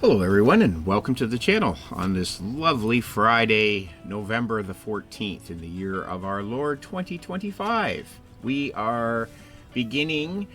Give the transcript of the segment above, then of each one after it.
Hello everyone and welcome to the channel on this lovely Friday, November the 14th in the year of our Lord 2025. We are beginning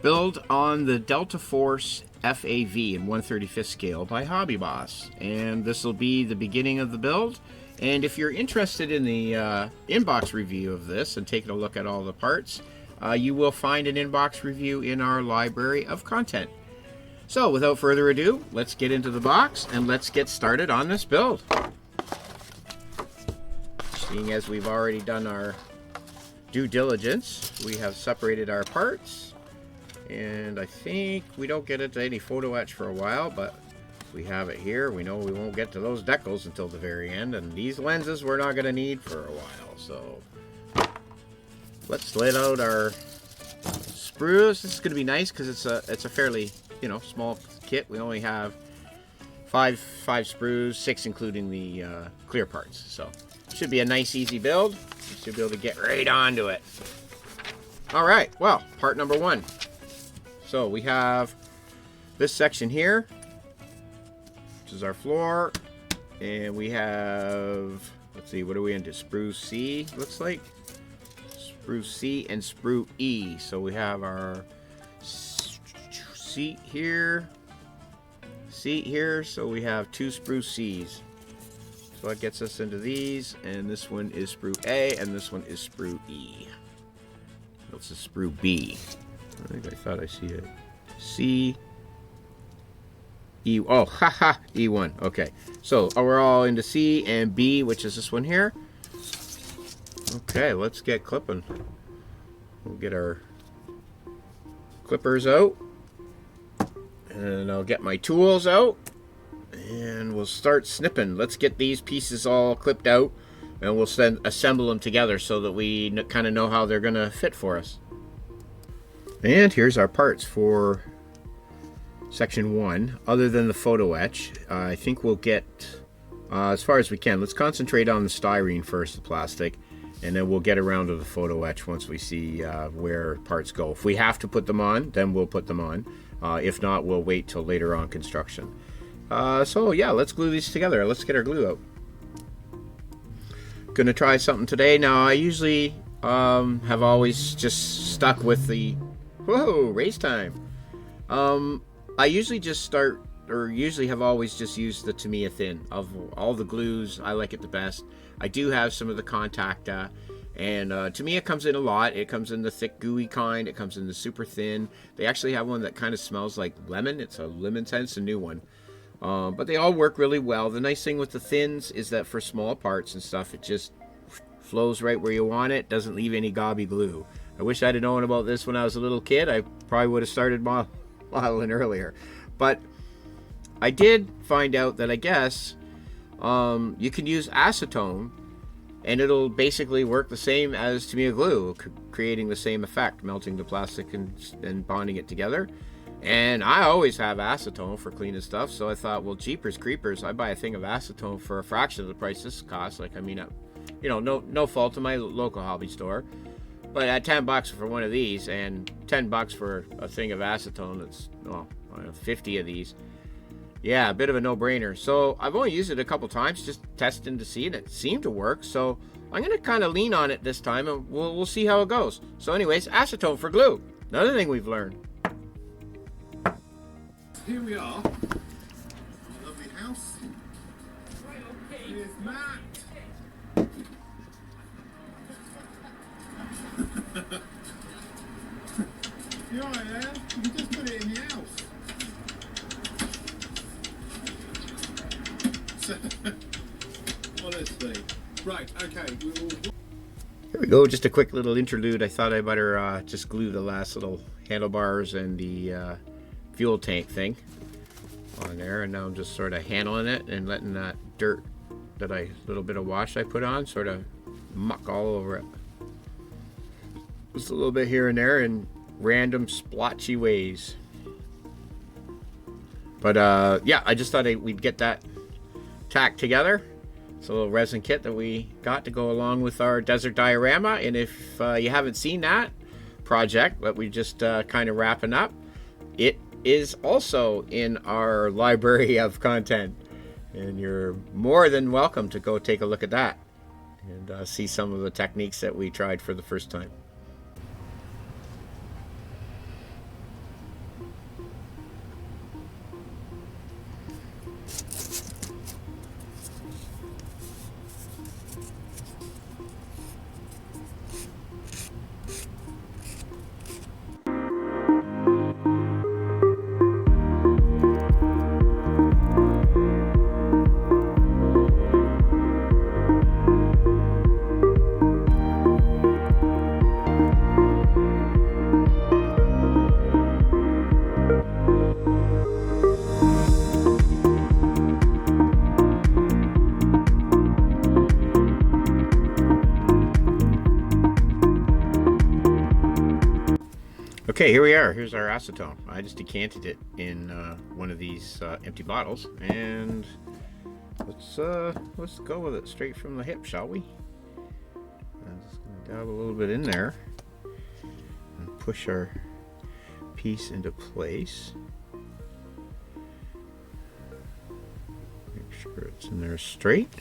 build on the Delta Force FAV in 1/35th scale by Hobby Boss, and this will be the beginning of the build. And if you're interested in the inbox review of this and taking a look at all the parts, you will find an inbox review in our library of content. So without further ado, let's get into the box and let's get started on this build. Seeing as we've already done our due diligence, we have separated our parts, and I think we don't get into any photo etch for a while, but we have it here. We know we won't get to those decals until the very end, and these lenses we're not going to need for a while. So let's let out our sprues. This is going to be nice because it's a fairly small kit. We only have five sprues, 6 including the clear parts. So should be a nice easy build. We should be able to get right onto it. All right, well, part number 1. So we have this section here, which is our floor, and we have, let's see, what are we into? Sprue C, looks like. Sprue C and Sprue E. So we have our seat here, so we have 2 sprue C's. So that gets us into these, and this one is sprue A, and this one is sprue E. That's a sprue B. I thought I see it. C, E, oh, haha, E1. Okay, so we're all into C and B, which is this one here. Okay, let's get clipping. We'll get our clippers out. And I'll get my tools out and we'll start snipping. Let's get these pieces all clipped out and we'll assemble them together so that we kind of know how they're going to fit for us. And here's our parts for section 1. Other than the photo etch, I think we'll get as far as we can. Let's concentrate on the styrene first, the plastic, and then we'll get around to the photo etch once we see where parts go. If we have to put them on, then we'll put them on. If not, we'll wait till later on construction. So yeah, let's glue these together. Let's get our glue out. Gonna try something today. Now I usually have always just stuck with the race time. I usually just start, or usually have always just used the Tamiya Thin. Of all the glues, I like it the best. I do have some of the Contacta, and Tamiya comes in a lot. It comes in the thick gooey kind, it comes in the super thin. They actually have one that kind of smells like lemon. It's a lemon scent, it's a new one. But they all work really well. The nice thing with the thins is that for small parts and stuff, it just flows right where you want it, doesn't leave any gobby glue. I wish I'd have known about this when I was a little kid. I probably would have started modeling earlier. But I did find out that I guess you can use acetone and it'll basically work the same as Tamiya glue, creating the same effect, melting the plastic and bonding it together. And I always have acetone for cleaning stuff, so I thought, well, jeepers creepers, I buy a thing of acetone for a fraction of the price this costs. Like, I mean, no fault to my local hobby store, but at $10 for one of these and $10 for a thing of acetone, that's 50 of these. Yeah, a bit of a no-brainer. So I've only used it a couple times, just testing to see, and it seemed to work. So I'm going to kind of lean on it this time, and we'll see how it goes. So anyways, acetone for glue. Another thing we've learned. Here we are. Lovely house. Here's Matt. You alright there? You can just put it in the house. Honestly. Right, okay. Here we go, just a quick little interlude. I thought I better just glue the last little handlebars and the fuel tank thing on there, and now I'm just sort of handling it and letting that dirt little bit of wash I put on sort of muck all over it. Just a little bit here and there in random splotchy ways. But yeah, I just thought we'd get that tacked together. It's a little resin kit that we got to go along with our desert diorama, and if you haven't seen that project that we just kind of wrapping up, it is also in our library of content, and you're more than welcome to go take a look at that and see some of the techniques that we tried for the first time. Okay, here we are. Here's our acetone. I just decanted it in one of these empty bottles, and let's go with it straight from the hip, shall we? I'm just gonna dab a little bit in there and push our piece into place. Make sure it's in there straight.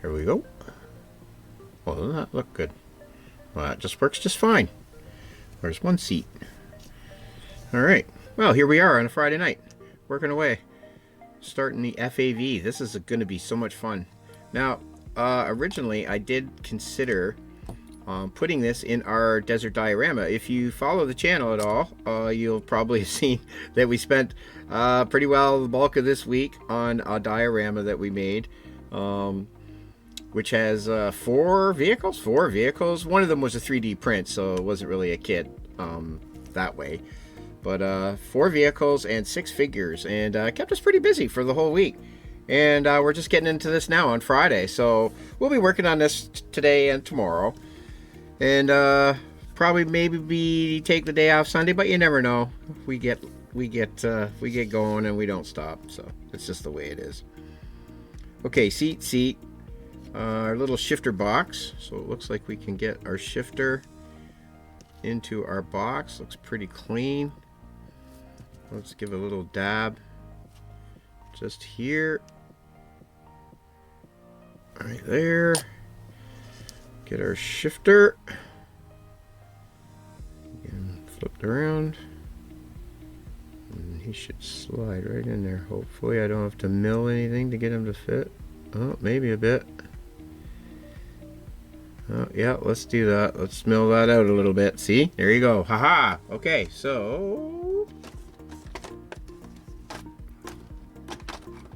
Here we go. Well, doesn't that look good? Well, that just works just fine. There's one seat. All right. Well, here we are on a Friday night, working away, starting the FAV. This is going to be so much fun. Now, originally, I did consider putting this in our desert diorama. If you follow the channel at all, you'll probably have seen that we spent pretty well the bulk of this week on a diorama that we made. Which has four vehicles. One of them was a 3D print, so it wasn't really a kit that way. But 4 vehicles and 6 figures, and kept us pretty busy for the whole week. And we're just getting into this now on Friday, so we'll be working on this today and tomorrow. And probably maybe take the day off Sunday, but you never know. We get going and we don't stop, so it's just the way it is. Okay, seat. Our little shifter box, so it looks like we can get our shifter into our box. Looks pretty clean. Let's give a little dab just here, right there. Get our shifter and flipped around, and he should slide right in there. Hopefully I don't have to mill anything to get him to fit. Oh, maybe a bit. Oh, yeah, let's do that. Let's mill that out a little bit. See? There you go. Haha. Okay, so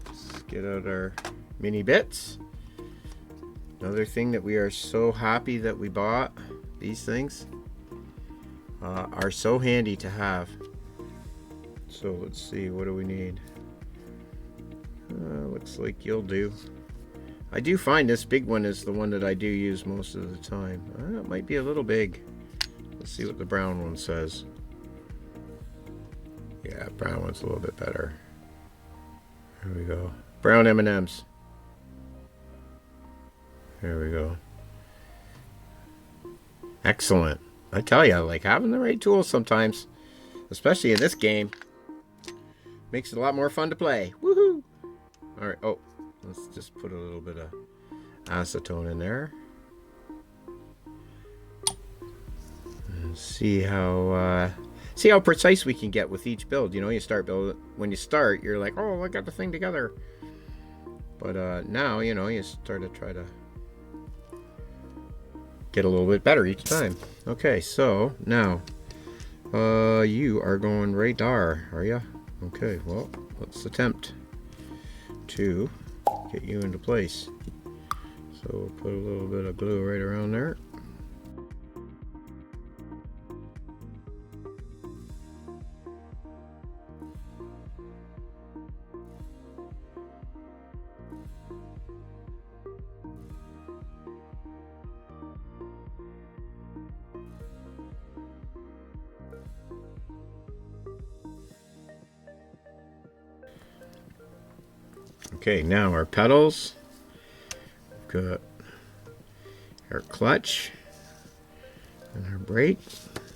let's get out our mini bits. Another thing that we are so happy that we bought. These things are so handy to have. So let's see. What do we need? Looks like you'll do. I do find this big one is the one that I do use most of the time. It might be a little big. Let's see what the brown one says. Yeah, brown one's a little bit better. There we go. Brown M&Ms. There we go. Excellent. I tell you, like having the right tools sometimes, especially in this game, makes it a lot more fun to play. Woohoo! All right. Oh. Let's just put a little bit of acetone in there and see how precise we can get with each build. You know, you start building, when you start, you're like, oh, I got the thing together. But now, you know, you start to try to get a little bit better each time. Okay, so now you are going radar, are you? Okay, well, let's attempt to get you into place. So we'll put a little bit of glue right around there. Okay, now our pedals. We've got our clutch and our brake.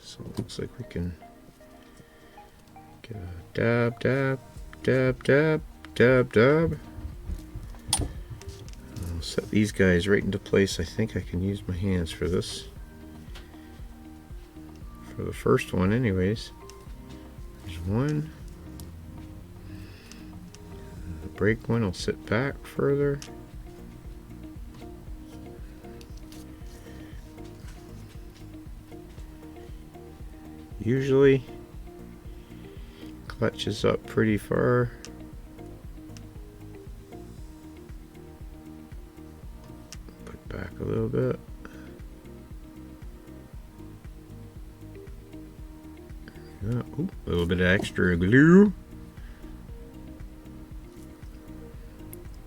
So it looks like we can Dab, dab, dab, dab, dab, dab. I'll set these guys right into place. I think I can use my hands for this. For the first one anyways. There's one. The brake one will sit back further. Usually clutch is up pretty far. Put back a little bit. Yeah, ooh, a little bit of extra glue.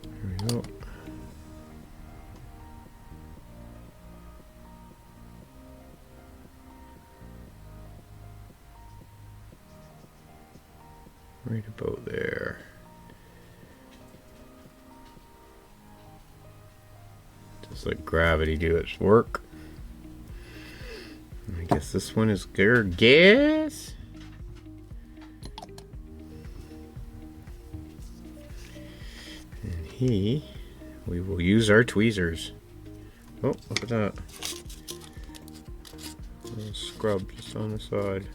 There we go. Right about there. Just let gravity do its work. I guess this one is good. Guess. And we will use our tweezers. Oh, look at that. A little scrub just on the side.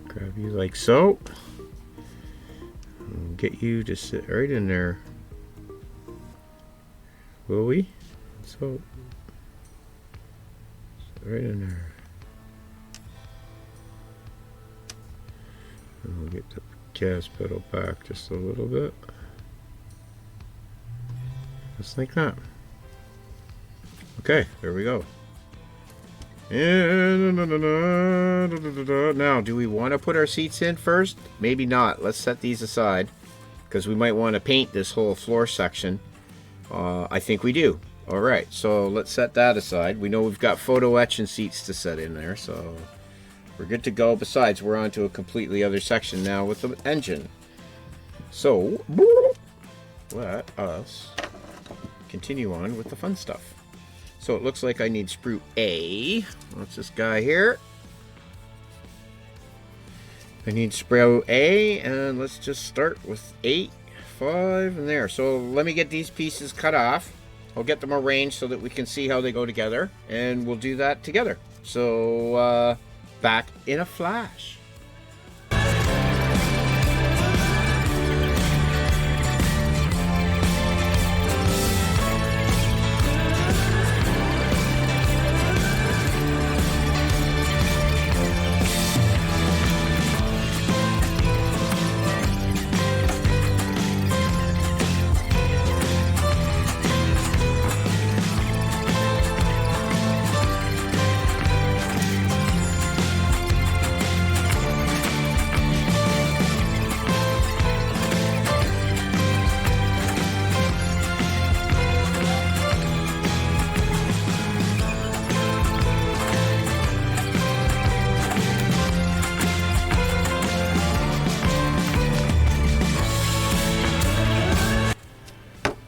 Grab you like so. And get you to sit right in there. Will we? So, sit right in there. And we'll get the gas pedal back just a little bit. Just like that. Okay, there we go. And now, do we want to put our seats in first? Maybe not. Let's set these aside because we might want to paint this whole floor section. I think we do. All right, so let's set that aside. We know we've got photo etching seats to set in there, so we're good to go. Besides, we're on to a completely other section now with the engine. So let us continue on with the fun stuff. So it looks like I need sprue A. What's this guy here? I need sprue A, and let's just start with 8, 5, and there. So let me get these pieces cut off. I'll get them arranged so that we can see how they go together, and we'll do that together. So back in a flash.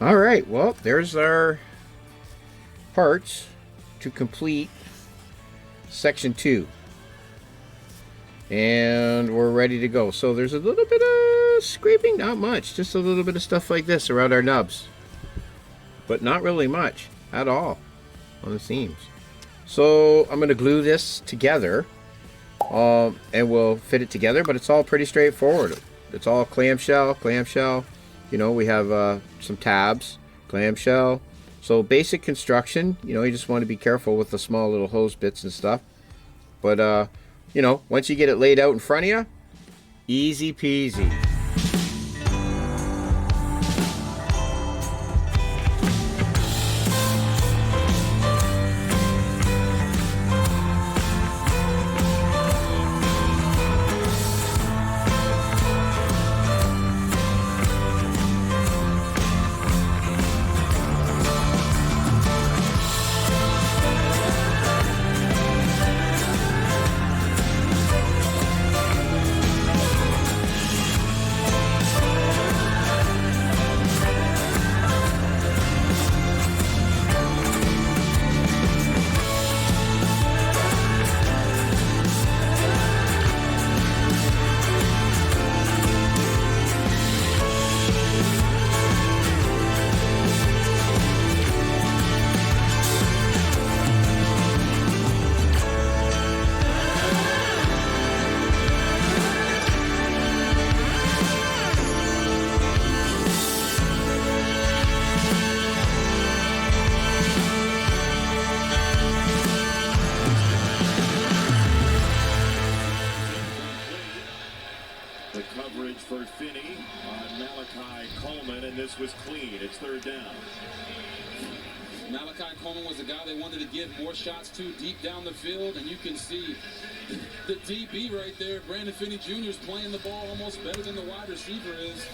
All right, well, there's our parts to complete section 2. And we're ready to go. So there's a little bit of scraping, not much, just a little bit of stuff like this around our nubs. But not really much at all on the seams. So I'm going to glue this together and we'll fit it together, but it's all pretty straightforward. It's all clamshell. You know, we have some tabs, clamshell. So basic construction, you know, you just want to be careful with the small little hose bits and stuff. But, you know, once you get it laid out in front of you, easy peasy. The coverage for Finney on Malachi Coleman, and this was clean. It's third down. Malachi Coleman was the guy they wanted to get more shots to deep down the field, and you can see the DB right there. Brandon Finney Jr. is playing the ball almost better than the wide receiver is.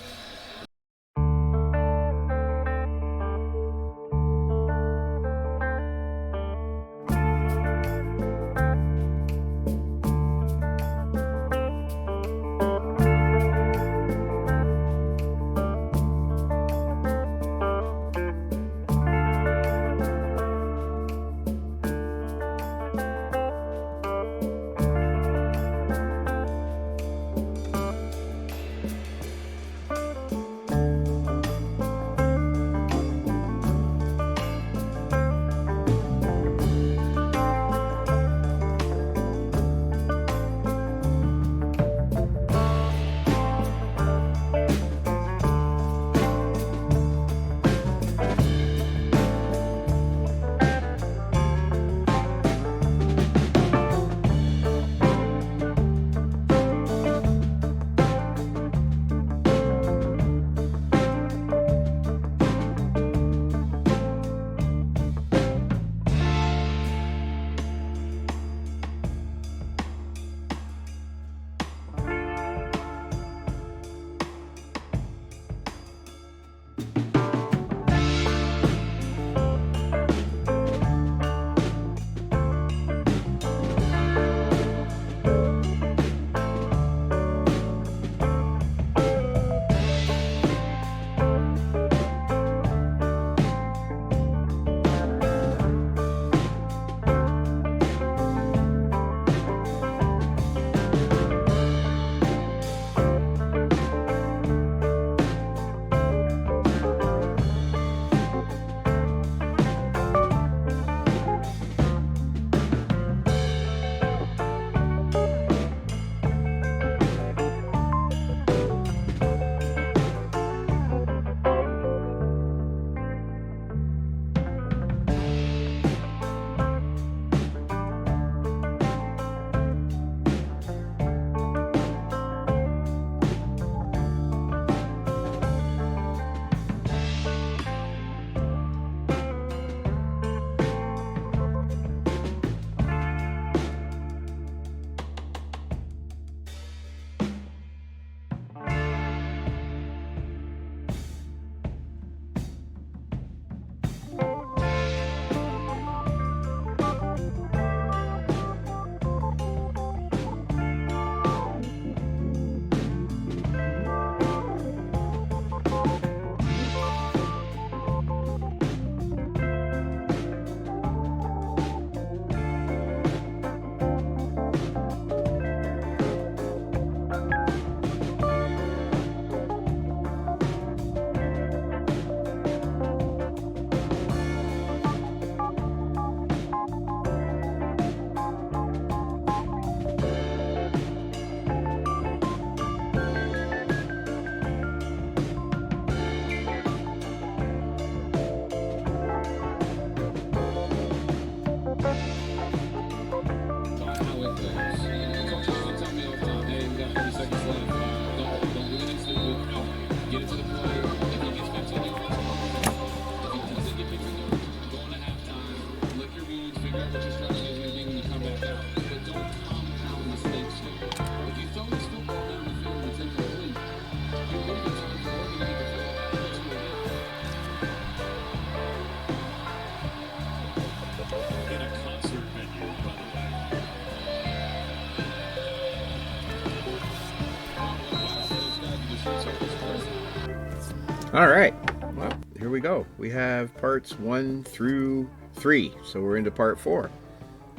All right, well, here we go. We have parts 1 through 3, so we're into part 4.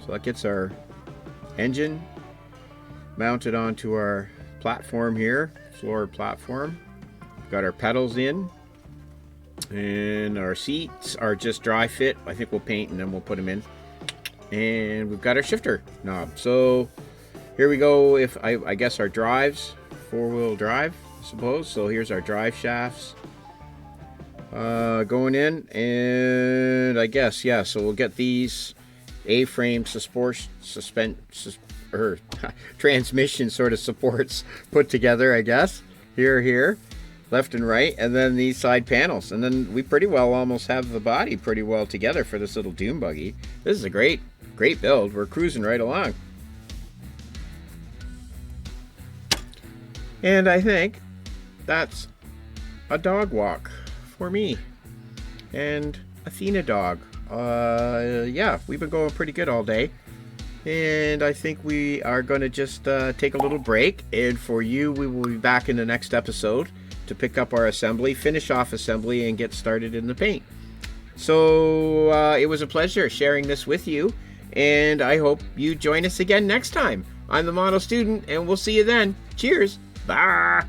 So that gets our engine mounted onto our platform here, floor platform. We've got our pedals in, and our seats are just dry fit. I think we'll paint and then we'll put them in. And we've got our shifter knob. So here we go. If I guess our drives, 4-wheel drive, I suppose. So here's our drive shafts going in, and I guess, yeah, so we'll get these A-frame or transmission sort of supports put together, I guess. Here, left and right, and then these side panels. And then we pretty well almost have the body pretty well together for this little dune buggy. This is a great build. We're cruising right along. And I think that's a dog walk for me and Athena dog. Yeah, we've been going pretty good all day. And I think we are going to just take a little break. And for you, we will be back in the next episode to pick up our assembly, finish off assembly, and get started in the paint. So it was a pleasure sharing this with you. And I hope you join us again next time. I'm the Model Student, and we'll see you then. Cheers. Bye.